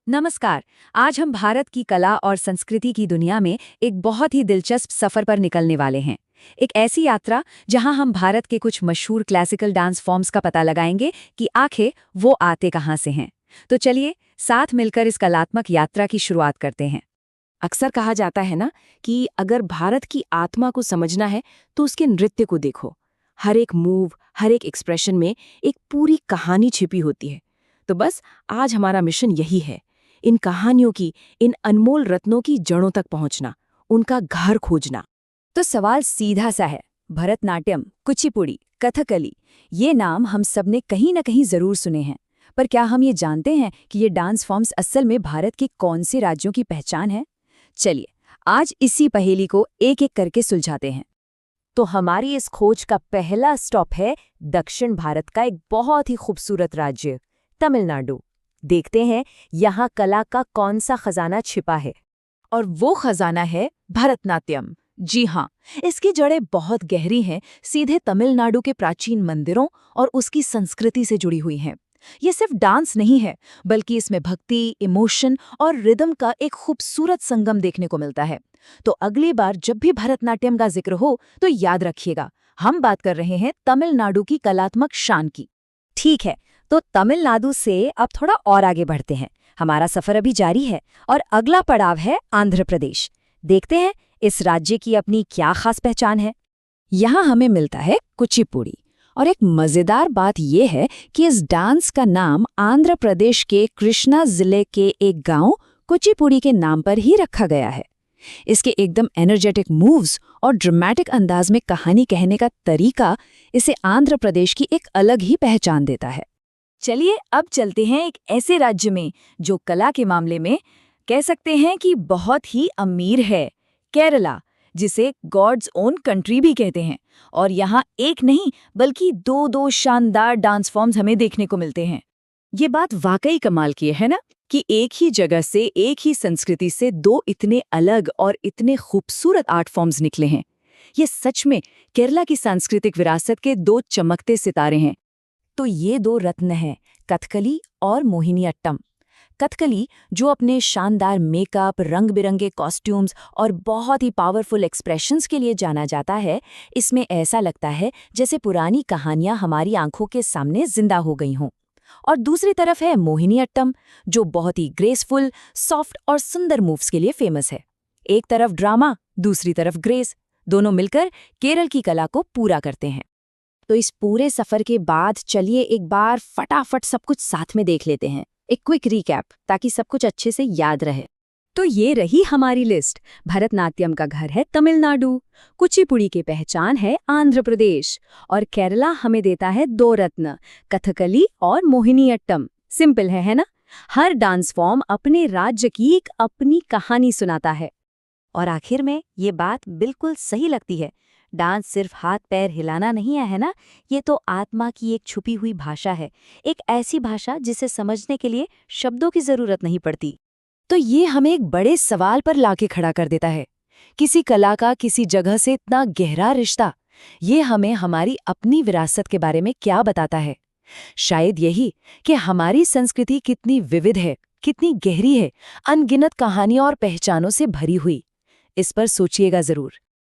नमस्कार। आज हम भारत की कला और संस्कृति की दुनिया में एक बहुत ही दिलचस्प सफर पर निकलने वाले हैं। एक ऐसी यात्रा जहां हम भारत के कुछ मशहूर क्लासिकल डांस फॉर्म्स का पता लगाएंगे कि आखिर वो आते कहां से हैं। तो चलिए साथ मिलकर इस कलात्मक यात्रा की शुरुआत करते हैं। अक्सर कहा जाता है ना कि अगर भारत की आत्मा को समझना है तो उसके नृत्य को देखो। हर एक मूव, हर एक एक्सप्रेशन में एक पूरी कहानी छिपी होती है। तो बस आज हमारा मिशन यही है, इन कहानियों की, इन अनमोल रत्नों की जड़ों तक पहुंचना, उनका घर खोजना। तो सवाल सीधा सा है, भरतनाट्यम, कुचिपुड़ी, कथकली, ये नाम हम सबने कहीं न कहीं जरूर सुने हैं। पर क्या हम ये जानते हैं कि ये डांस फॉर्म्स असल में भारत के कौन से राज्यों की पहचान है? चलिए आज इसी पहेली को एक एक करके सुलझाते हैं। तो हमारी इस खोज का पहला स्टॉप है दक्षिण भारत का एक बहुत ही खूबसूरत राज्य, तमिलनाडु। देखते हैं यहाँ कला का कौन सा खजाना छिपा है। और वो खजाना है भरतनाट्यम। जी हाँ, इसकी जड़ें बहुत गहरी हैं, सीधे तमिलनाडु के प्राचीन मंदिरों और उसकी संस्कृति से जुड़ी हुई हैं। ये सिर्फ डांस नहीं है, बल्कि इसमें भक्ति, इमोशन और रिदम का एक खूबसूरत संगम देखने को मिलता है। तो अगली बार जब भी भरतनाट्यम का जिक्र हो तो याद रखिएगा, हम बात कर रहे हैं तमिलनाडु की कलात्मक शान की। ठीक है, तो तमिलनाडु से अब थोड़ा और आगे बढ़ते हैं। हमारा सफर अभी जारी है और अगला पड़ाव है आंध्र प्रदेश। देखते हैं इस राज्य की अपनी क्या खास पहचान है। यहाँ हमें मिलता है कुचिपुड़ी, और एक मजेदार बात यह है कि इस डांस का नाम आंध्र प्रदेश के कृष्णा जिले के एक गांव कुचिपुड़ी के नाम पर ही रखा गया है। इसके एकदम एनर्जेटिक मूव्स और ड्रामेटिक अंदाज में कहानी कहने का तरीका इसे आंध्र प्रदेश की एक अलग ही पहचान देता है। चलिए अब चलते हैं एक ऐसे राज्य में जो कला के मामले में कह सकते हैं कि बहुत ही अमीर है, केरला, जिसे गॉड्स ओन कंट्री भी कहते हैं। और यहाँ एक नहीं बल्कि दो शानदार डांस फॉर्म्स हमें देखने को मिलते हैं। ये बात वाकई कमाल की है ना, कि एक ही जगह से, एक ही संस्कृति से दो इतने अलग और इतने खूबसूरत आर्ट फॉर्म्स निकले हैं। ये सच में केरला की सांस्कृतिक विरासत के दो चमकते सितारे हैं। तो ये दो रत्न हैं, कथकली और मोहिनीअट्टम। कथकली, जो अपने शानदार मेकअप, रंग बिरंगे कॉस्ट्यूम्स और बहुत ही पावरफुल एक्सप्रेशंस के लिए जाना जाता है। इसमें ऐसा लगता है जैसे पुरानी कहानियां हमारी आंखों के सामने जिंदा हो गई हों। और दूसरी तरफ है मोहिनीअट्टम, जो बहुत ही ग्रेसफुल, सॉफ्ट और सुंदर मूव्स के लिए फेमस है। एक तरफ ड्रामा, दूसरी तरफ ग्रेस, दोनों मिलकर केरल की कला को पूरा करते हैं। तो इस पूरे सफर के बाद चलिए एक बार फटाफट सब कुछ साथ में देख लेते हैं, एक क्विक रिकैप, ताकि सब कुछ अच्छे से याद रहे। तो ये रही हमारी लिस्ट। भरतनाट्यम का घर है तमिलनाडु, कुचिपुड़ी की पहचान है आंध्र प्रदेश, और केरला हमें देता है दो रत्न, कथकली और मोहिनीअट्टम। सिंपल है ना? हर डांस फॉर्म अपने राज्य की एक अपनी कहानी सुनाता है। और आखिर में ये बात बिल्कुल सही लगती है, डांस सिर्फ हाथ पैर हिलाना नहीं है ना, ये तो आत्मा की एक छुपी हुई भाषा है, एक ऐसी भाषा जिसे समझने के लिए शब्दों की जरूरत नहीं पड़ती। तो ये हमें एक बड़े सवाल पर लाके खड़ा कर देता है, किसी कला का किसी जगह से इतना गहरा रिश्ता, ये हमें हमारी अपनी विरासत के बारे में क्या बताता है? शायद यही कि हमारी संस्कृति कितनी विविध है, कितनी गहरी है, अनगिनत कहानियों और पहचानों से भरी हुई। इस पर सोचिएगा जरूर।